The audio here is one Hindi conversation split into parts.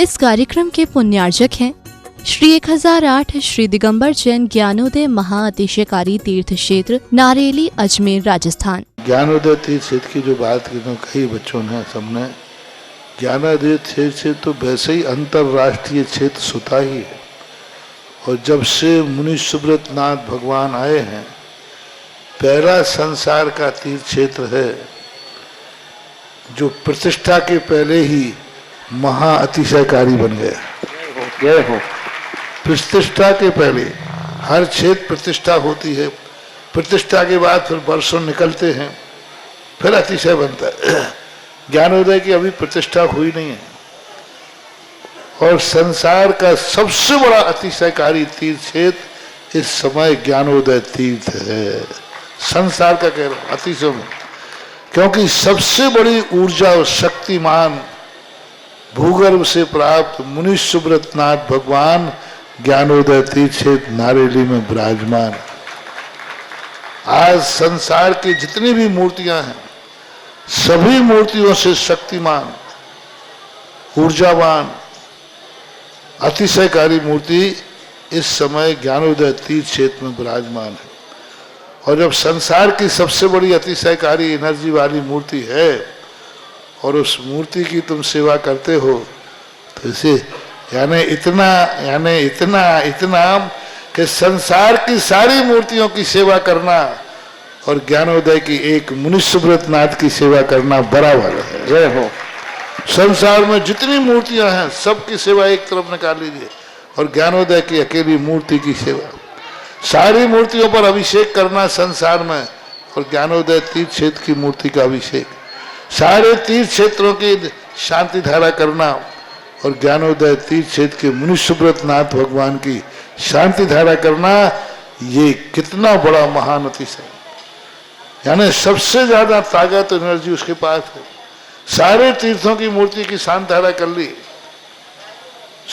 इस कार्यक्रम के पुण्यार्जक हैं श्री 1008 श्री दिगंबर जैन ज्ञानोदय महाअतिशयकारी तीर्थ क्षेत्र नारेली अजमेर राजस्थान। ज्ञानोदय तीर्थ क्षेत्र की जो बात की तो कई बच्चों ने सबने ज्ञानोदय तीर्थ क्षेत्र तो वैसे ही अंतर्राष्ट्रीय क्षेत्र सुता ही है। और जब से मुनि सुब्रत नाथ भगवान आए हैं, पहला संसार का तीर्थ क्षेत्र है जो प्रतिष्ठा के पहले ही महाअतिशयकारी बन गया। जय हो। प्रतिष्ठा के पहले हर क्षेत्र प्रतिष्ठा होती है, प्रतिष्ठा के बाद फिर वर्षों निकलते हैं, फिर अतिशय बनता है। ज्ञानोदय की अभी प्रतिष्ठा हुई नहीं है। और संसार का सबसे बड़ा अतिशयकारी तीर्थ क्षेत्र इस समय ज्ञानोदय तीर्थ है। संसार का कह रहा हूं अतिशय में, क्योंकि सबसे बड़ी ऊर्जा और शक्तिमान भूगर्भ से प्राप्त मुनि सुब्रत नाथ भगवान ज्ञानोदय तीर्थ क्षेत्र नारेली में विराजमान। आज संसार की जितनी भी मूर्तियां हैं, सभी मूर्तियों से शक्तिमान, ऊर्जावान, अतिशयकारी मूर्ति इस समय ज्ञानोदय तीर्थ क्षेत्र में विराजमान है। और जब संसार की सबसे बड़ी अतिशयकारी एनर्जी वाली मूर्ति है और उस मूर्ति की तुम सेवा करते हो, तो इसे यानी इतना कि संसार की सारी मूर्तियों की सेवा करना और ज्ञानोदय की एक मुनि सुब्रत नाथ की सेवा करना बराबर है। जय हो। संसार में जितनी मूर्तियां हैं सबकी सेवा एक तरफ निकाल लीजिए और ज्ञानोदय की अकेली मूर्ति की सेवा। सारी मूर्तियों पर अभिषेक करना संसार में और ज्ञानोदय तीर्थ क्षेत्र की मूर्ति का अभिषेक, सारे तीर्थ क्षेत्रों की शांति धारा करना और ज्ञानोदय तीर्थ क्षेत्र के मुनि सुब्रत नाथ भगवान की शांति धारा करना, ये कितना बड़ा महान अतिशय। यानी सबसे ज्यादा ताकत एनर्जी उसके पास है। सारे तीर्थों की मूर्ति की शांति धारा कर ली,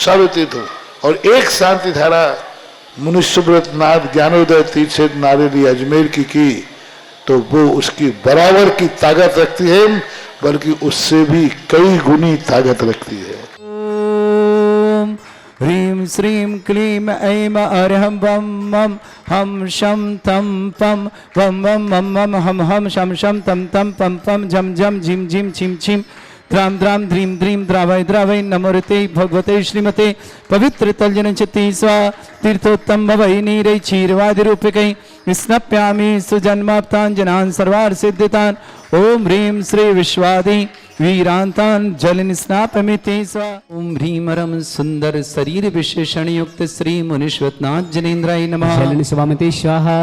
सारे तीर्थों, और एक शांति धारा मुनि सुब्रत नाथ ज्ञानोदय तीर्थ क्षेत्र नारेली अजमेर की तो वो उसकी बराबर की ताकत रखती है, बल्कि उससे भी कई गुनी ताकत रखती है। ओम ह्रीं श्रीं क्लीं ऐं अरहं वं मं हम शम तम पम वम वम मम मम हम हम शम शम तम तम पम पम झम झम झिम झिम छिम छिम द्राम द्राम ध्रीम ध्रीम द्रावय द्रावय नमोरते भगवते श्रीमते पवित्र तलजन चित्ती स्वा तीर्थोत्तम भवै नीरै क्षीरवादि रूपकै स्नप्यामि सुजन्माप्ताञ्जनान् सर्वार्थ सिद्धितान् ओम ह्रीं श्री विश्वादि वीरांतान जल स्नापमिति स्वा। ओम ह्रीमरम सुंदर शरीर विशेषण युक्त श्री मुनीश्वरनाथ जनेन्द्राय नमः। जल स्वामिते स्वाहा।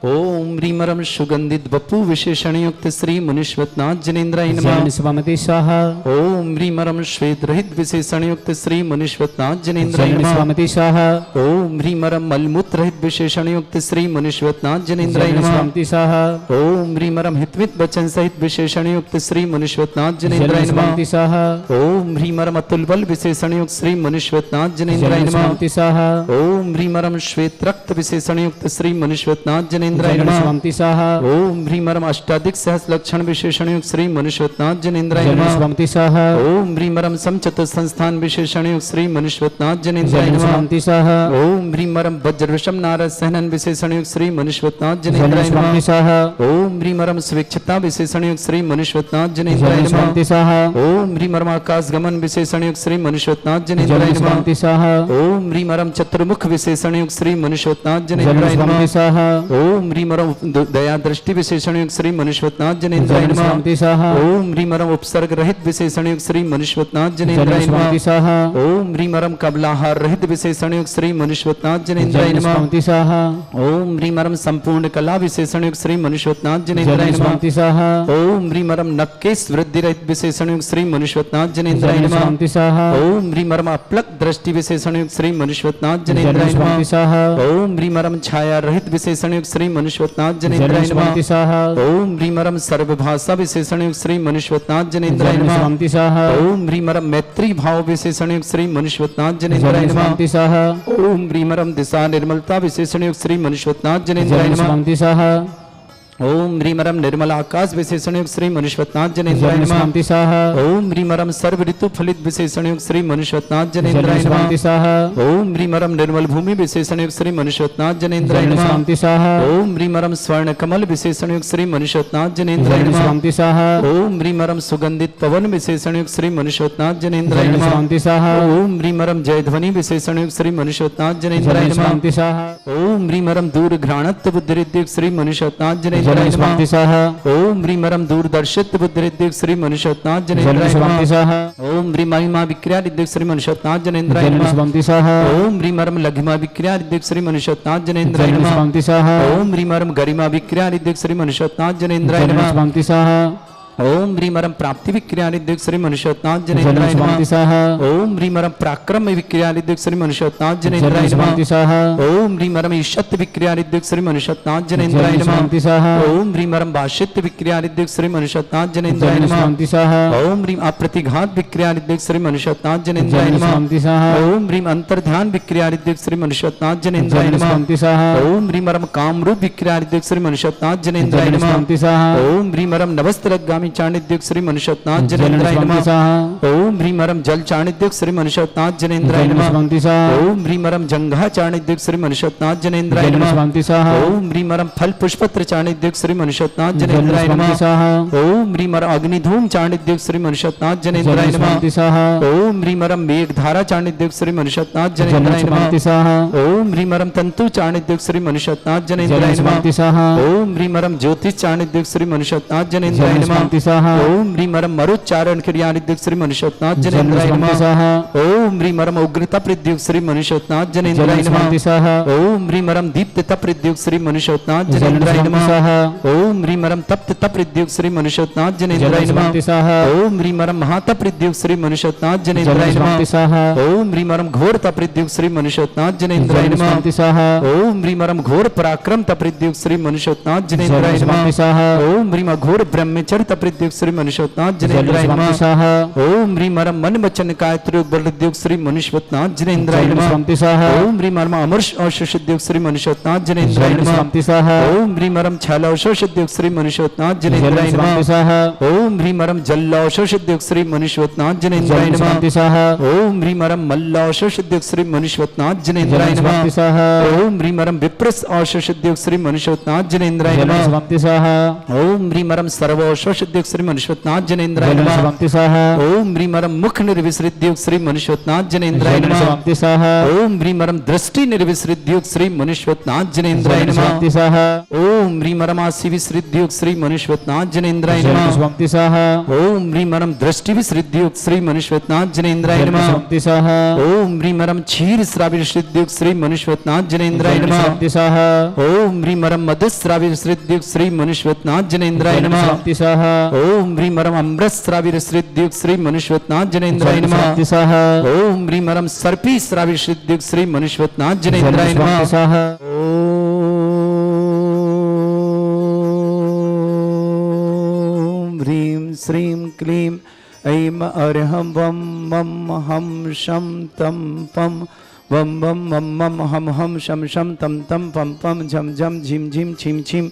ओम ह्रीमरम सुगंधित बपू विशेषण युक्त श्री मुनीश्वरनाथ जनेन्द्राय नमः। जल स्वामिते स्वाहा। ओम ह्रीमरम श्वेत रहित विशेषण युक्त श्री मुनीश्वरनाथ जनेन्द्राय जल नमः। स्वामिते स्वाहा। ओम ह्रीमरम मलमूत्र रहित विशेषण युक्त श्री मुनीश्वरनाथ जनेन्द्राय जल नमः। स्वामिते स्वाहा। ओम ह्रीमरम हितवित वचन सहित विशेषण युक्त श्री मुनीश्वरनाथ जनेन्द्राय जल नमः। स्वामिते स्वाहा। ओम ह्रीमरम अतुल बल विशेषण युक्त श्री मुनीश्वरनाथ जनेन्द्राय जल नमः। स्वामिते स्वाहा। ओम ह्रीमरम श्वेत रक्त विशेषण युक्त श्री मुनीश्वरनाथ जनेन्द्राय जल नमः। स्वामिते स्वाहा। ओम ह्रीमरम अष्टाधिक सहस्र लक्षण विशेषण युक्त श्री मुनीश्वरनाथ जनेन्द्राय जल नमः। स्वामिते स्वाहा। ओम ह्रीमरम समचतुर संस्थान विशेषण युक्त श्री मुनीश्वरनाथ जनेन्द्राय जल नमः। स्वामिते स्वाहा। ओम ह्रीमरम वज्र विषम नारद सहनन विशेषण युक्त श्री मुनीश्वरनाथ जल जनेन्द्राय स्वामिते नमः। स्वाहा। ओम ह्रीमरम स्वेच्छता विशेषण युक्त श्री मुनीश्वरनाथ जनेन्द्राय जल नमः। स्वामिते स्वाहा। ओम ह्रीमरम आकाश गमन विशेषण युक्त श्री मुनीश्वरनाथ जनेन्द्राय जल नमः। स्वामिते स्वाहा। ओम ह्रीमरम चतुर्मुख विशेषण युक्त श्री मुनीश्वरनाथ जल जनेन्द्राय नमः। स्वामिते स्वाहा। ओम ह्रीमरम दया दृष्टि विशेषण युक्त श्री मुनीश्वरनाथ जनेन्द्राय जल नमः। स्वामिते स्वाहा। ओम ह्रीमरम उपसर्ग रहित विशेषण युक्त श्री मुनीश्वरनाथ जल जनेन्द्राय स्वामिते नमः। स्वाहा। ओम ह्रीमरम कबलाहार रहित विशेषण युक्त श्री मुनीश्वरनाथ जनेन्द्राय जल नमः। स्वामिते स्वाहा। ओम ह्रीमरम संपूर्ण कला विशेषण युक्त श्री मुनीश्वरनाथ जनेन्द्राय जल नमः। स्वामिते स्वाहा। ओम ह्रीमरम नक्केश वृद्धि रहित विशेषण युक्त श्री मुनीश्वरनाथ जनेन्द्राय जल नमः। स्वामिते स्वाहा। ओम ह्रीमरम अपलक दृष्टि विशेषण युक्त श्री मुनीश्वरनाथ जल जनेन्द्राय नमः। स्वामिते स्वाहा। ओम ह्रीमरम छाया रहित विशेषण युक्त श्री मुनीश्वरनाथ जल जनेन्द्राय स्वामिते नमः। स्वाहा। ओम ह्रीमरम सर्वभाषा विशेषण युक्त श्री मुनीश्वरनाथ जनेन्द्राय जल नमः। स्वामिते स्वाहा। ओम ह्रीमरम मैत्री भाव विशेषण युक्त श्री मुनीश्वरनाथ जनेन्द्राय जल नमः। स्वामिते स्वाहा। ओम ह्रीमरम दिशा निर्मलता विशेषण युक्त श्री मुनीश्वरनाथ जनेन्द्राय जल नमः। स्वामिते स्वाहा। ओम ह्रीमरम निर्मल आकाश विशेषण युक्त श्री मनुष्यनाथ जनेन्द्राय जन नमः। स्वामी स्वाहा ओम ह्रीमरम सर्व ऋतु फलित विशेषण युक्त श्री मनुष्यनाथ जन जनेन्द्राय स्वामी नमः। स्वाहा ओम ह्रीमरम निर्मल भूमि विशेषण युक्त श्री मनुष्यनाथ जनेन्द्राय जन नमः। स्वामी स्वाहा ओम ह्रीमरम स्वर्ण कमल विशेषण युक्त श्री मनुष्यनाथ जनेन्द्राय जन नमः। स्वामी स्वाहा ओम ह्रीमरम सुगंधित पवन विशेषण युक्त श्री मनुष्यनाथ जनेन्द्राय जन नमः। स्वामी स्वाहा ओम ह्रीमरम जयध्वनि विशेषण युक्त श्री मनुष्यनाथ जनेन्द्राय जन नमः। स्वामी स्वाहा ओम ह्रीमरम दूर घ्राणत्व बुद्धिरिद्युक्त श्री मनुष्यनाथ जनेन्द्राय जन नमः। स्वामी स्वाहा ओम ह्रीमरम दूरदर्शित्व बुद्धिरिद्युक्त श्री मनुष्यनाथ जन जनेन्द्राय स्वामी नमः। स्वाहा ओम ह्रीमहिमा विक्रियादिद्युक्त श्री मनुष्यनाथ जनेन्द्राय जन नमः। स्वामी स्वाहा ओम ह्रीमरम लघिमा विक्रियादिद्युक्त श्री मनुष्यनाथ जनेन्द्राय जन नमः। स्वामी स्वाहा ओम ह्रीमरम गरिमा विक्रियादिद्युक्त श्री मनुष्यनाथ जनेन्द्राय जन नमः। स्वामी स्वाहा ओम ह्रीमरम प्राप्ति विक्रियादिद्युक्त श्री मनुष्यनाथ जन जनेन्द्राय नमः। स्वामी स्वाहा ओम ह्रीमरम पराक्रम विक्रियादिद्युक्त श्री मनुष्यनाथ जन जनेन्द्राय नमः। स्वामी स्वाहा ओम ह्रीमरम ईशत विक्रियादिद्युक्त श्री मनुष्यनाथ जनेन्द्राय जन नमः। स्वामी स्वाहा ओम ह्रीमरम भाषित विक्रियादिद्युक्त श्री मनुष्यनाथ जनेन्द्राय जन नमः। स्वामी स्वाहा ओम ह्रीम अप्रतिघात विक्रियादिद्युक्त श्री मनुष्यनाथ जनेन्द्राय जन नमः। स्वामी स्वाहा ओम ह्रीम अंतर्ध्यान विक्रियादिद्युक्त श्री मनुष्यनाथ जनेन्द्राय जन नमः। स्वामी स्वाहा ओम ह्रीमरम कामरूप विक्रियादिद्युक्त श्री मनुष्यनाथ जनेन्द्राय जन नमः। स्वामी स्वाहा ओम ह्रीमरम नवस्त्रगामी चाणिद्युक्त श्री मनुष्यनाथ जन जनेन्द्राय स्वामी नमः। स्वाहा ओम ह्रीमरम जल चाणिद्युक्त श्री मनुष्यनाथ जनेन्द्राय जन नमः। स्वामी स्वाहा ओम ह्रीमरम जंघा चाणिद्युक्त श्री मनुष्यनाथ जनेन्द्राय जन नमः। स्वामी स्वाहा ओम ह्रीमरम फल पुष्पत्र चाणिद्युक्त श्री मनुष्यनाथ जन जनेन्द्राय स्वामी नमः। स्वाहा ओम ह्रीमरम अग्निधूम चाणिद्युक्त श्री मनुष्यनाथ जनेन्द्राय जन नमः। स्वामी स्वाहा ओम ह्रीमरम मेघधारा चाणिद्युक्त श्री मनुष्यनाथ जन जनेन्द्राय नमः। स्वामी स्वाहा ओम ह्रीमरम तंतु चाणिद्युक्त श्री मनुष्यनाथ जनेन्द्राय जन नमः। स्वामी स्वाहा ओम ह्रीमरम ज्योतिष चाणिद्युक्त श्री मनुष्यनाथ जनेन्द्राय जन नमः। स्वामी स्वाहा ओम ह्रीमरम मरुच्चारण क्रियादिद्युक्त श्री मनुष्यनाथ जन जनेन्द्राय स्वामी नमः। स्वाहा ओम ह्रीमरम उग्रता प्रद्युक्त श्री मनुष्यनाथ जनेन्द्राय जन नमः। स्वामी स्वाहा ओम ह्रीमरम दीप्तता प्रद्युक्त श्री मनुष्यनाथ जन जनेन्द्राय स्वामी नमः। स्वाहा ओम ह्रीमरम तप्तता प्रद्युक्त श्री मनुष्यनाथ जनेन्द्राय जन नमः। स्वामी स्वाहा ओम ह्रीमरम महाता प्रद्युक्त श्री मनुष्यनाथ जन जनेन्द्राय नमः। स्वामी स्वाहा ओम ह्रीमरम घोरता प्रद्युक्त श्री मनुष्यनाथ जनेन्द्राय जन नमः। स्वामी स्वाहा ओम ह्रीमरम घोर पराक्रम तप्रद्युक्त श्री मनुष्यनाथ जनेन्द्राय जन नमः। स्वामी स्वाहा ओम ह्रीम घोर ब्रह्मचर्य तप्रद्युक्त श्री मनुष्यनाथ जन जनेन्द्राय स्वामी नमः। स्वाहा ओम ह्रीमरम मन वचन कायत्रोग बलद्युक्त श्री मनुष्यनाथ जनेन्द्राय जन नमः। स्वामी स्वाहा ओम ह्रीमरम अमर्ष औषधयुक्त श्री मनुष्यनाथ जनेन्द्राय जन नमः। स्वामी स्वाहा ओम ह्रीमरम छल औषधयुक्त श्री मनुष्यनाथ जन जनेन्द्राय स्वामी नमः। स्वाहा ओम ह्रीमरम जल औषधयुक्त श्री मनुष्यनाथ जनेन्द्राय जन नमः। स्वामी स्वाहा ओम ह्रीमरम मल्ल औषधयुक्त श्री मनुष्यनाथ जनेन्द्राय जन नमः। स्वामी स्वाहा ओम ह्रीमरम विप्रस औषधयुक्त श्री मनुष्यनाथ जनेन्द्राय जन नमः। स्वामी स्वाहा ओम ह्रीमरम सर्व औषधयुक्त श्री मनुष्यनाथ जनेन्द्राय जन नमः। स्वामी स्वाहा ओम ह्रीमरम मुख निर्विसृद्युक्त श्री मनुष्यनाथ जनेन्द्राय जन नमः। स्वामी स्वाहा ओम ह्रीमरम दृष्टि निर्विसृद्युक्त श्री मनुष्यनाथ जनेन्द्राय जन नमः। स्वामी स्वाहा ओम ह्रीमरम आसि विसृद्युक्त श्री मनुष्यनाथ जनेन्द्राय जन नमः। स्वामी स्वाहा ओम ह्रीमरम दृष्टि विसृद्युक्त श्री मनुष्यनाथ जनेन्द्राय जन नमः। स्वामी स्वाहा ओम ह्रीमरम क्षीर श्राविसृद्युक्त श्री मनुष्यनाथ जनेन्द्राय जन नमः। स्वामी स्वाहा ओम ह्रीमरम मधुश्राविसृद्युक्त श्री मनुष्यनाथ जनेन्द्राय जन नमः। स्वामी स्वाहा ओम ह्रीमरम अमृतश्राविसृद्युक्त श्री मनुष्यनाथ जनेन्द्राय जन नमः। स्वामी स्वाहा ओम ह्रीमरम सर्पी श्राविसृद्युक्त श्री मनुष्यनाथ जन जनेन्द्राय स्वामी नमः। स्वाहा ओम ह्रीं श्रीं क्लीं ऐं अर्हं वं मं हं शं तं पं वं वं मं मं हं हं शं शं तं तं पं पं झं झं झिं झिं छिं छिं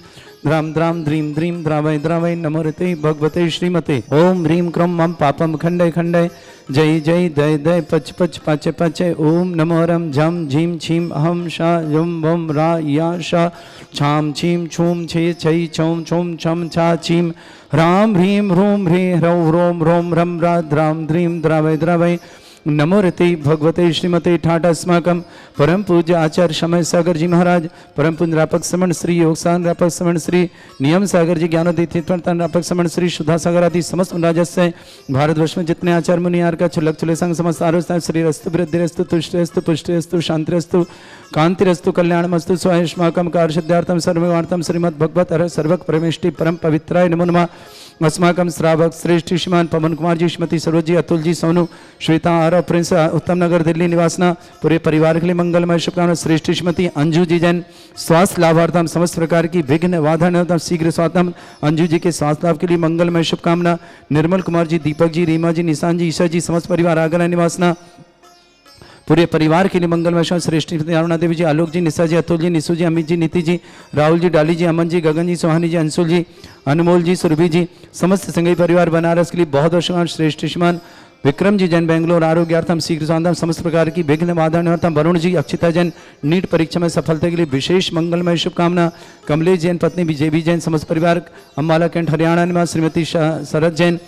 द्रां द्रां द्रीं द्रीं द्रावय द्रावय नमोरते भगवते श्रीमते। ओम ह्रीं क्रों मं पापं खण्डय खण्डय जय जय दय दय पच पच पाच पाच। ओम नमो रं झं झीं छीं अहं शा युं वं रा या शा छां छीं छूं छे छै छौं छौं छं छा छीं ह्रां ह्रीं ह्रूं ह्रीं ह्रौं ह्रों ह्रों ह्रं रा द्रां द्रीं द्रावय द्रावय नमोरते भगवते श्रीमते ठाट अस्माकं परम पूज्य आचार्य समय सागर जी महाराज, परम पूज्य रापक समण श्री योगसान रापक समण श्री नियम सागर जी ज्ञानोदीतीर्थन रापक समण श्री सुधा सागर आदि समस्त राजस्य भारतवर्ष में जितने आचार्य मुनियार का छुलक छुले संग समस्त आरोग्य श्री रस्तु वृद्धिरस्तु तुष्टिरस्तु पुष्टिरस्तु शांतिरस्तु कांतिरस्तु कल्याणमस्तु स्वायुष्माकं कार्षद्यार्थम सर्ववार्तम श्रीमद् भगवत हर सर्वक परमेष्टि परम पवित्राय नमो नमः। अस्माकं श्रावक श्रेष्ठ श्रीमान पवन कुमार जी, श्रीमती सरोज जी, अतुल जी, सोनू, श्वेता, आरव, प्रिंस, उत्तम नगर दिल्ली निवासना पूरे परिवार के लिए मंगलमय शुभकामना। श्रेष्ठ श्रीमती अंजू जी जैन स्वास्थ्य लाभार्थम समस्त प्रकार की विघ्न बाधा शीघ्र स्वातम अंजू जी के स्वास्थ्य लाभ के लिए मंगलमय शुभकामना। निर्मल कुमार जी, दीपक जी, रीमा जी, निशान जी, ईशा जी, समस्त परिवार आगरा निवासना पूरे परिवार के लिए मंगलमय शुभ श्रेष्ठ अरुणा देवी जी, आलोक जी, निशा जी, अतुल जी, निशु जी, अमित जी, नीति जी, राहुल जी, डाली जी, अमन जी, गगन जी, सोहानी जी, अंशुल जी, अनमोल जी, सुरभि जी, समस्त संगई परिवार बनारस के लिए बहुत बहुत शुभ। श्रेष्ठ श्रीमान विक्रम जी जैन बेंगलोर आरोग्यार्थम शीघ्र स्वांतम समस्त प्रकार की विघ्न बाधा निवारणम। वरुण जी अक्षिता जैन नीट परीक्षा में सफलता के लिए विशेष मंगलमय शुभकामना। कमलेश जैन पत्नी विजय जैन समस्त परिवार अम्बाला कैंट हरियाणा निवास श्रीमती शरद जैन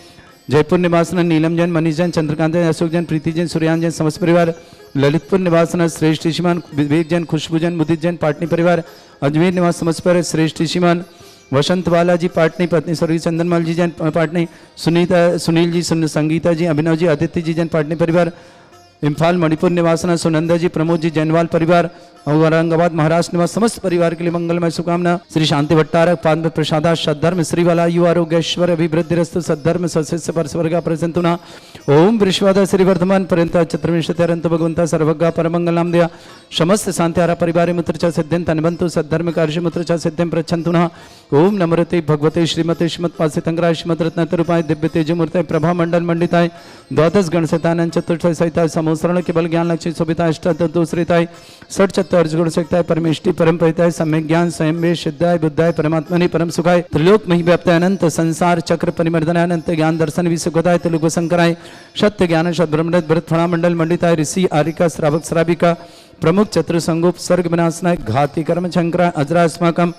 जयपुर निवासना नीलम जैन मनीष जैन चंद्रकांत जैन अशोक जैन प्रीति जैन सूर्यान जैन समस्त परिवार ललितपुर निवासना श्रेष्ठ श्रीमान विवेक जैन खुशबू जैन मुदित जैन पाटनी परिवार अजमेर निवास समस्त परिवार श्रेष्ठ श्रीमान वसंत बालाजी पाटनी पत्नी स्वर्गीय चंदनमाल जी जैन पाटनी सुनील जी संगीता जी अभिनव जी आदित्य जी जैन पाटनी परिवार इम्फाल मणिपुर निवासना सुनंदा जी प्रमोद जी जैनवाल परिवार औरंगाबाद महाराष्ट्र निवास समस्त परिवार के लिए मंगलमय शुभकामना। श्री शांति भट्टारक पाद प्रसादा सद्धर्म श्रीवाला यु आरोग्यश्वर अभिवृद्धिरस्तु सद्धर्म सस्य परस्वर्गा प्रसंतुना ओम विश्वाद श्री वर्धमान पर्यंत चतुर्विंशत्यरंत भगवंता सर्वज्ञ परमंगल नाम दिया समस्त शांत्यारा परिवार मुत्र च सिद्धिं तन्वन्तु सद्धर्म कार्य मुत्र च सिद्धिं प्रच्छन्तुना ओम नमरते भगवते श्रीमते श्रीमत्पासितंगराय श्रीमद्रत्नतरूपाय दिव्य तेजमूर्ते प्रभा मंडल मंडिताय द्वादश गणसैतानंद चतुर्थ सहिताय समोसरण केवल ज्ञान लक्ष्य शोभिताय अष्टादशोत्तरीताय षट चत्वार्ष गुण सकताय परमेष्टि परम परिताय सम्यक ज्ञान स्वयं वे सिद्धाय बुद्धाय परमात्मनि परम सुखाय त्रिलोक मही व्याप्त अनंत संसार चक्र परिमर्दनाय अनंत ज्ञान दर्शन विसुखदाय त्रिलोक शंकराय सत्य ज्ञान शतब्रह्मण्ड भरत फणा मंडल मंडिताय ऋषि आरिका श्रावक श्राविका प्रमुख चतुर संगोप सर्ग विनाशनाय घाती कर्म शंकरा अजरास्माकम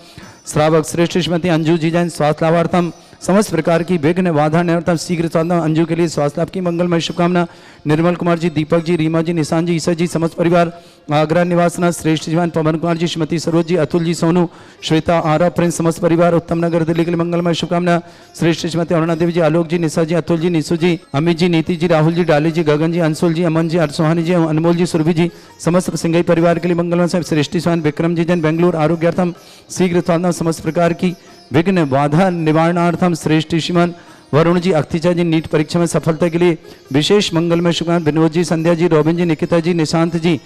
श्रावक श्रेष्ठ श्रीमती अंजू जी जैन स्वास्थ्य लाभार्थम समस्त प्रकार की विघ्न बाधा निवारणम शीघ्र स्वास्थ्य अंजू के लिए स्वास्थ्य लाभ की मंगलमय शुभकामना। निर्मल कुमार जी दीपक जी रीमा जी निशान जी ईसा जी समस्त परिवार आगरा निवासना श्रेष्ठ जीवन पवन कुमार जी श्रीमती सरोज जी अतुल जी सोनू श्वेता आरा प्रिंस समस्त परिवार उत्तम नगर दिल्ली के लिए मंगलमय शुभकामना। श्रेष्ठ श्रीमती अरुणा देवी जी आलोक जी निशा जी अतुल जी निशु जी अमित जी नीति जी राहुल जी डाली जी गगन जी अंशुल जी अमन जी सोहानी जी अनमोल जी सुरभि जी समस्त सिंगई परिवार के लिए मंगलमय साहब श्रेष्ठी स्वान विक्रम जी जैन बेंगलुरु आरोग्यार्थम शीघ्र स्वास्थ्य समस्त प्रकार की विघ्न बाधा निवारणार्थम श्रेष्ठ श्रीमान वरुण जी अख्तिचा जी नीट परीक्षा में सफलता के लिए विशेष मंगलमय शुभकामना। विनोद जी संध्या जी रोबिन जी निकिता जी निशांत जी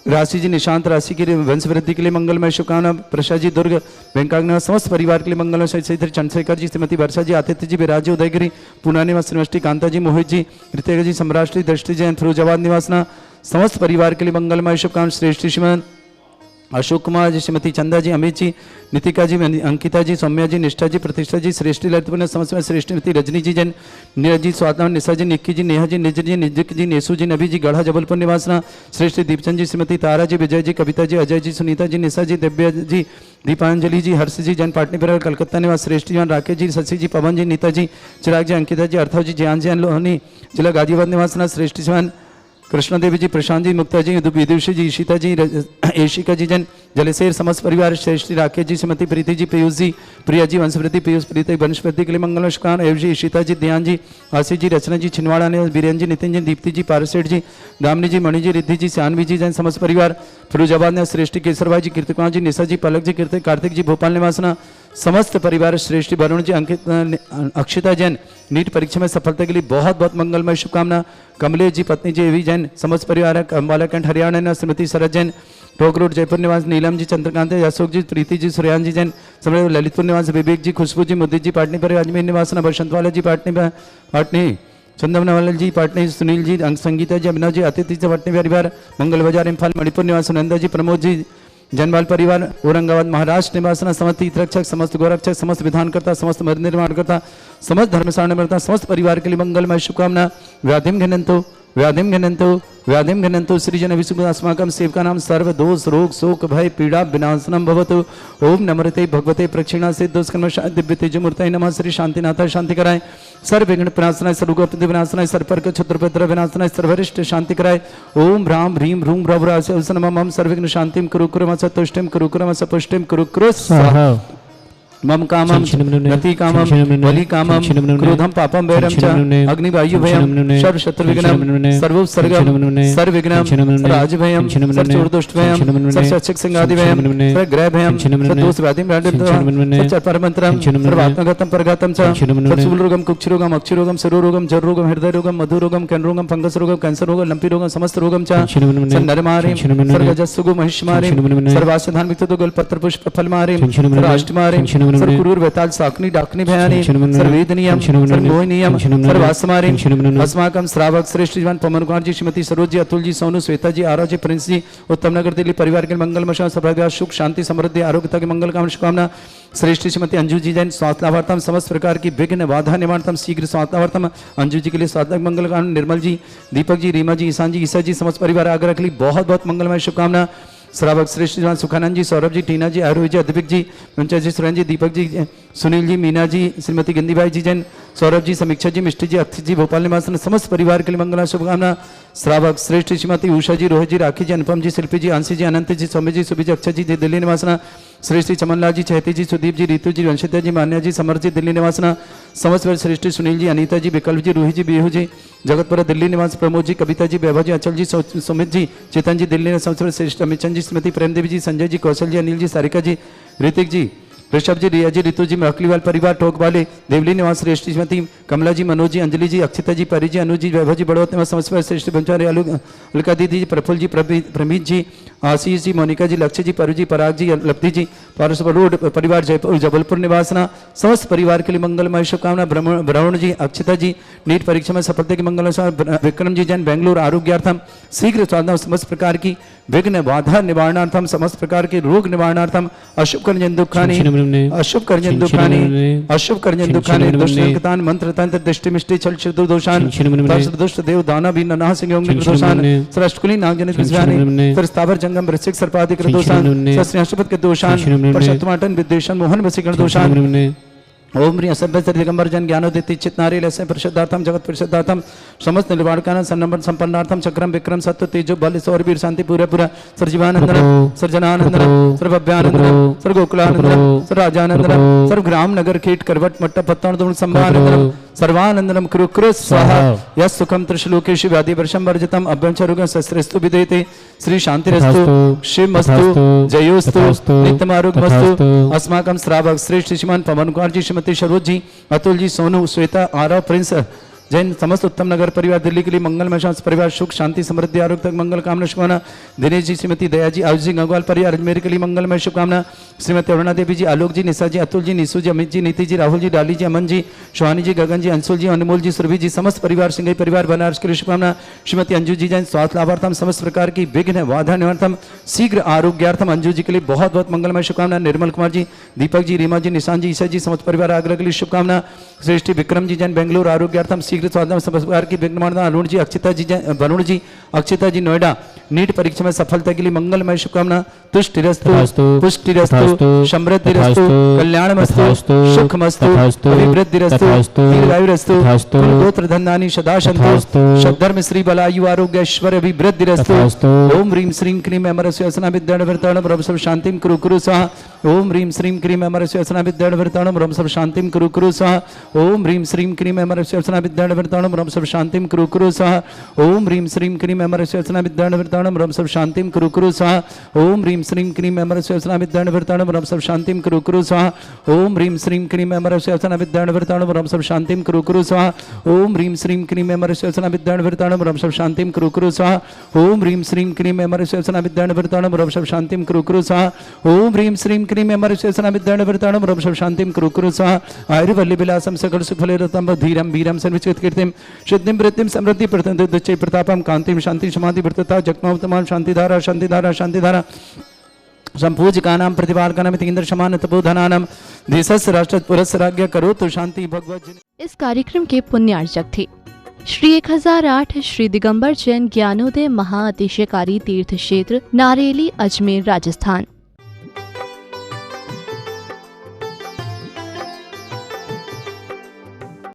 राशि जी निशांत राशि के लिए वंश वृद्धि के लिए मंगलमय शुभकामना। प्रसाद जी दुर्ग वेंकागना समस्त परिवार के लिए मंगलमय सहित चंद्रशेखर जी श्रीमती वर्षा जी आदित्य जी विराज जी उदयगिरी पूना निवास श्रीमती कांता जी मोहित जी ऋतिका जी सम्राष्ट्री दृष्टि जैन फिरोजाबाद निवासना समस्त परिवार के लिए मंगलमय शुभकामना। श्रेष्ठ श्रीमान अशोक कुमार जी श्रीमती चंदा जी अमित जी नितिका जी अंकिता जी सौम्या जी निष्ठा जी प्रतिष्ठा जी श्रेष्ठी ललितपुर समस्त श्रेष्ठी रजनी जी जैन नीरज जी स्वात्मा निशा जी निक्की जी नेहा जी निज जी निजिक जी नेसू जी नबी जी गढ़ा जबलपुर निवासना श्रेष्ठ दीपचंद जी श्रीमती तारा जी विजय जी कविता जी अजय जी सुनीता जी निशा जी दिव्या जी दीपांजलि जी हर्ष जी जैन पाटनी परिवार कलकत्ता निवास श्रेष्ठ जी राकेश जी शशि जी पवन जी नीता जी चिराग जी अंकिता जी अर्थव जी जयान जी लोहनी जिला गाजियाबाद निवासना श्रेष्ठ जवान कृष्णा देवी जी प्रशांत जी मुक्ता जी विदुषी जी ईशिता जी एशिका जी जन जलसेर समस्त परिवार श्रेष्ठ राकेश जी श्रीमती प्रीति जी पीयूष जी प्रिया जी वंशवृद्धि पीयूष प्रीति वंशवृद्धि के लिए मंगल शुभकान एव जी ईशिता जी ध्यान जी आशीष जी रचना जी छिंदवाड़ा ने बीरेन जी नितिन जी दीप्ति जी पारसेठ जी दामनी जी मणि जी रिद्धि जी सानवी जी जैन समस्त परिवार फिरोजाबाद ने श्रेष्ठी केसर भाई जी कीर्तिकुमार जी निशा जी पलक जी कीर्ति कार्तिक जी भोपाल निवासना समस्त परिवार श्रेष्ठी वरुण जी अंकित अक्षिता जैन नीट परीक्षा में सफलता के लिए बहुत बहुत मंगलमय शुभकामना। कमलेश जी पत्नी जी एवी जैन समस्त परिवार अम्बाला कैंट हरियाणा श्रीमती शरद जैन टोक रोड जयपुर निवास नीलम जी चंद्रकांत अशोक जी प्रीति जी सूर्यान जी जैन समस्त ललितपुर निवास विवेक जी खुशबू जी मुदित जी पाटनी परिवार अजमेर निवासना बसंतवाला जी पाटनी चंदनवाल जी पाटनी सुनील जी संगीता जी अभिनव जी अतिथि जी पाटनी परिवार मंगल बाजार इम्फाल मणिपुर निवास सुनंदा जी प्रमोद जी जनवाल परिवार औरंगाबाद महाराष्ट्र निवासना समस्त तीर्थरक्षक समस्त गोरक्षक समस्त विधानकर्ता समस्त मंदिर निर्माणकर्ता समस्त धर्मशाला निर्माता समस्त परिवार के लिए मंगलमय शुभकामना। व्याधिम घनंतो सृजन विशुभ अस्माकं सेवका नाम सर्व दोष रोग शोक भय पीड़ा विनाशनम भवतु ओम नमृते भगवते प्रक्षिणा से दोषकर्म दिव्य तेजमूर्तये नमः। श्री शांतिनाथ शांति कराए सर्व विघ्न विनाशनाय सर्वगुप्त विनाशनाय सर्वपर्क क्षत्रपत्र विनाशनाय सर्वरिष्ट शांति कराए ओम ह्राम ह्रीम ह्रूम भ्रभ्रास्य मम सर्वविघ्न शांतिम कुरु कुरमस तुष्टिम कुरु कुरमस पुष्टिम कुरु कुरु स्वाहा मम कामम गति कामम बलि कामम क्रोधम पापम वैरम च अग्नि वायु भयम सर्व शत्रु विघ्नम सर्व सर्गम सर्व विघ्नम राज भयम सर्व चोर दुष्ट भयम सर्व शक्षक सिंहादि भयम सर्व ग्रह भयम सर्व दोष व्याधि सर्व परमंत्रम सर्व आत्मगतम परगतम च सर्व शूल रोगम कुक्ष रोगम अक्षि रोगम सरो रोगम जर रोगम हृदय रोगम मधु रोगम कैन रोगम फंगस रोगम कैंसर रोगम लंपी रोगम समस्त रोगम च नरमारिम सर्व जसुगु महिष्मारिम सर्वास्य धार्मिक तो गल पत्र पुष्प फल मारिम राष्ट्र मारिम सर्वकुरूर वेताल साकनी डाकनी भयानी सर्वेदनीयम सर्वमोहनीयम सर्वास्मारीम अस्माकम श्रावक श्रेष्ठ जीवन पवन कुमार जी, श्रीमती सरोज जी, अतुल जी, सोनू, श्वेता जी, आरव जी, प्रिंस जी, उत्तम नगर दिल्ली परिवार के मंगल मशा सौभाग्य सुख शांति समृद्धि आरोग्यता की मंगल कामना शुभकामना। श्रेष्ठ श्रीमती अंजू जी जैन स्वास्थ्य लाभार्थम समस्त प्रकार की विघ्न बाधा निवारणतम शीघ्र स्वास्थ्य लाभार्थम अंजू जी के लिए स्वास्थ्य मंगल कामना। निर्मल जी, दीपक जी, रीमा जी, ईशान जी, ईसा जी, समस्त परिवार आग्रह के लिए बहुत बहुत मंगलमय शुभकामना। श्रावक श्रेष्ठ जवान सुखानंद जी, सौरभ जी, टीना जी, आरोही जी, अद्विक जी, पंचायत जी, सुरेंद्र जी, दीपक जी, सुनील जी, मीना जी, श्रीमती गिंदीबाई जी जैन, सौरभ जी, समीक्षा जी, मिष्टी जी, अक्षित जी, भोपाल निवास समस्त परिवार के लिए मंगला शुभकामना। श्रावक श्रेष्ठ श्रीमती उषा जी, रोहित जी, राखी जी, अनुपम जी, शिल्पी जी, आंसी जी, अनंत जी, सौम्य जी, सुबी जी, अक्षय जी, दिल्ली निवासना श्रेष्ठ चमनलाल जी, चहती जी, सुदीप जी, रीतु जी, वंशिता जी, मान्या जी, समर जी, दिल्ली निवासना समस्त श्रेष्ठ सुनील जी, अनीता जी, विकल्प जी, रूही जी, बेहू जी, जगतपुरा दिल्ली निवास प्रमोद जी, कविता जी, वैभव जी, अचल जी, सुमित जी, चेतन जी, दिल्ली निवास श्रेष्ठ अमितचंद जी, स्मृति प्रेम देवी जी, संजय जी, कौशल जी, अनिल जी, सारिका जी, ऋतिक जी, ऋषभ जी, रिया जी, ऋतु जी, मखलीवाल परिवार टोक वाले देवली निवास श्रेष्ठ श्रीमती कमला जी, मनोज जी, अंजलि जी, अक्षिता जी, परी जी, अनुज जी, वैभव जी, बड़ौत निवास समस्त श्रेष्ठ बंचारे अलका दीदी जी, प्रफुल्ल जी, प्रमीत जी, आशीष जी, मोनिका जी, लक्ष्य जी, परू जी, पराग जी, लब्धि जी, पारस रोड परिवार जयपुर जबलपुर निवासना समस्त परिवार के लिए मंगलमय शुभकामना। ब्राह्मण जी, अक्षिता जी, नीट परीक्षा में सफलता की मंगल। विक्रम जी जैन बेंगलुरु आरोग्यार्थम शीघ्र साधना समस्त प्रकार की विघ्न बाधा निवारणार्थम समस्त प्रकार के रोग निवारणार्थम अशुभ कर्जन दुखानी अशुभ कर्जन दुखानी अशुभ कर्जन दुखानी दुष्टतान मंत्र तंत्र दृष्टि मिष्टि छल छिद्र दोषान दुष्ट देव दाना भी ननाह सिंह दोषान सरष्टकुली नागजनित विज्ञानी सरस्थावर जंगम वृश्चिक सर्पादिक दोषान सरस्याशपत के दोषान परशुत्तमाटन विद्वेषण मोहन वसीकरण दोषान ओम ह्रीं असभ्य दिगंबर जन ज्ञानोदित चित नारी लस्य परिशुद्धार्थम जगत परिशुद्धार्थम समस्त निर्वाणकान सन्नंबर संपन्नार्थम चक्रम विक्रम सत्व तेजो बल सौर वीर शांति पूरा पूरा सर्जीवानंदन सर्जनानंदन सर्वभव्यानंदन सर्वगोकुलानंदन सर्वराजानंदन सर्वग्राम नगर कीट करवट मट्ट पत्तन संभानंदनम सर्वानंदनम कुरु कुरु स्वाहा यस् सुखम त्रिशलोकेषु व्याधि वर्षम वर्जितम अभ्यंचरुगं शस्त्रस्तु विदेते श्री शांतिरस्तु शिवमस्तु जयोस्तु नित्यमारोग्यमस्तु। अस्माकं श्रावक श्रेष्ठ श्रीमान पवन कुमार जी, श्रीमती सरोज जी, अतुल जी, सोनू, श्वेता, आरव, प्रिंस जैन समस्त उत्तम नगर परिवार दिल्ली के लिए मंगलमय परिवार सुख शांति समृद्धि आरोग्य तक मंगल कामना शुभकामना। दिनेश जी, श्रीमती दया जी, आयुष जी, गंगवाल परिवार अजमेर के लिए मंगलमय शुभकामना। श्रीमती अरुणा देवी जी, आलोक जी, निशा जी, अतुल जी, निशु जी, अमित जी, नीति जी, राहुल जी, डाली जी, अमन जी, शोहानी जी, गगन जी, अंशुल जी, अनमोल जी, सुरभि जी, समस्त परिवार सिंघई परिवार बनारस के लिए शुभकामना। श्रीमती अंजू जी जैन स्वास्थ्य लाभार्थम समस्त प्रकार की विघ्न बाधा निवारणम शीघ्र आरोग्यार्थम अंजू जी के लिए बहुत बहुत मंगलमय शुभकामना। निर्मल कुमार जी, दीपक जी, रीमा जी, निशान जी, ईसा जी, समस्त परिवार आग्रह के लिए शुभकामना। श्रेष्ठ विक्रम जी जैन बेंगलुरु आरोग्यार्थम शीघ्र स्वास्थ्य समस्त प्रकार की विघ्न निवारण। अरुण जी, अक्षिता जी, वरुण जी, अक्षिता जी, नोएडा नीट परीक्षा में सफलता के लिए मंगलमय शुभकामना। तुष्टिरस्तु पुष्टिरस्तु समृद्धिरस्तु कल्याणमस्तु सुखमस्तु अभिवृद्धिरस्तु दीर्घायुरस्तु गोत्र धन्यानि सदा सन्तु सद्धर्म श्री बलायु आरोग्य ऐश्वर्य अभिवृद्धिरस्तु। ओम ह्रीं श्रीं क्लीं अमरस्य असना विद्याणवर्ताणं रम सब शांतिं कुरु कुरु स्वाहा। ओम ह्रीं श्रीं क्लीं अमरस्य असना विद्याणवर्ताणं रम सब शांतिं कुरु कुरु स्वाहा। ओम ह्रीं श्रीं क्लीं अमरस्य असना विद्याणवर्ताणं रम सब शांतिं कुरु कुरु स्वाहा। ओम ह्रीं श्रीं क्लीं अमरस्य असना विद्याणवर्ताणं रम सब शांतिं कुरु कुरु स्वाहा। ओम ह्रीं श्रीं क्लीं अमरस्य असना विद्याणवर्ताणं रम सब शांतिं कुरु कुरु स्वाहा। ओम ह्रीं श्रीं क्लीं अमरस्य असना विद्याणवर्ताणं रम सब शांतिं कुरु कुरु स्वाहा। ओम ह्रीं श्रीं क्लीं अमरस्य असना विद्याणवर्ताणं रम सब शांतिं कुरु कुरु स्वाहा। ओम ह्रीं श्रीं क्लीं अमरस्य असना विद्याणवर्ताणं रम सब शांतिं कुरु कुरु स्वाहा। ओम ह्रीं श्रीं क्लीं अमरस्य असना विद्याणवर्ताणं रम सब शांतिं कुरु कुरु स्वाहा। आयुर्वल्ली विलासं सकल सुफलरतं धीरं वीरं सर्वचित कीर्तिं सिद्धिं वृद्धिं समृद्धि प्रतंदुच्चै प्रतापं कांतिं शांति समाधि वर्तता जगमोत्तमां शांतिधारा शांतिधारा शांतिधारा संपूजकानां प्रतिपालकानां तिंद्र समान तपोधनानां देशस्य राष्ट्र पुरस्य राज्ञ करोतु शांति भगवत। इस कार्यक्रम के पुण्यार्चक थे श्री 1008 श्री दिगंबर जैन ज्ञानोदय महाअतिशयकारी तीर्थ क्षेत्र नारेली अजमेर राजस्थान।